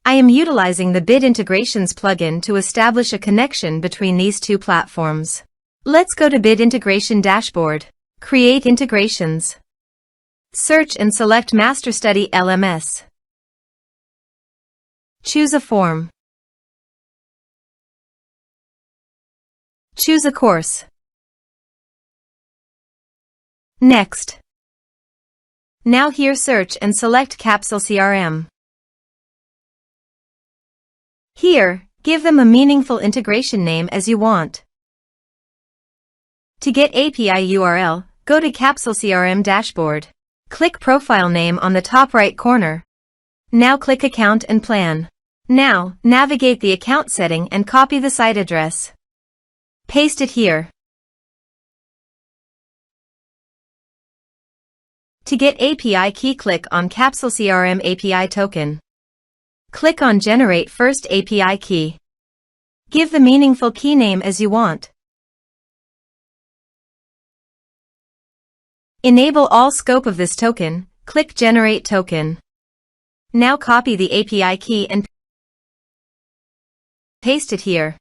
I am utilizing the Bit Integrations plugin to establish a connection between these two platforms. Let's go to Bit Integration Dashboard. Create integrations. Search and select MasterStudy LMS. Choose a form. Choose a course. Next. Now here search and select Capsule CRM. Here, give them a meaningful integration name as you want. To get API URL, go to Capsule CRM dashboard. Click Profile Name on the top right corner. Now click Account and Plan. Now, navigate the account setting and copy the site address. Paste it here. To get API key, click on Capsule CRM API token. Click on Generate First API Key. Give the meaningful key name as you want. Enable all scope of this token, click Generate Token. Now copy the API key and paste it here.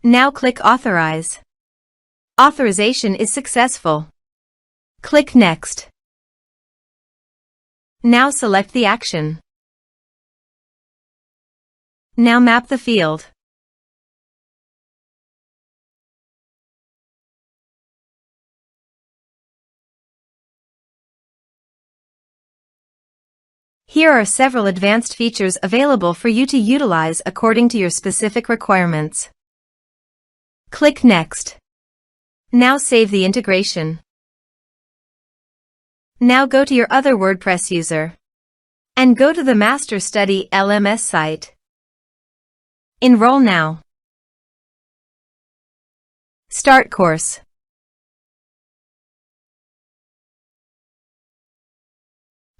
Now click Authorize. Authorization is successful. Click Next. Now select the action. Now map the field. Here are several advanced features available for you to utilize according to your specific requirements. Click Next. Now save the integration. Now go to your other WordPress user and go to the MasterStudy LMS site. Enroll now. Start course.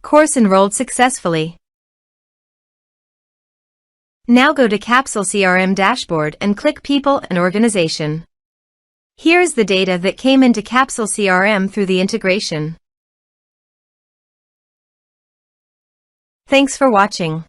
Course enrolled successfully. Now go to Capsule CRM dashboard and click People and Organization. Here is the data that came into Capsule CRM through the integration. Thanks for watching.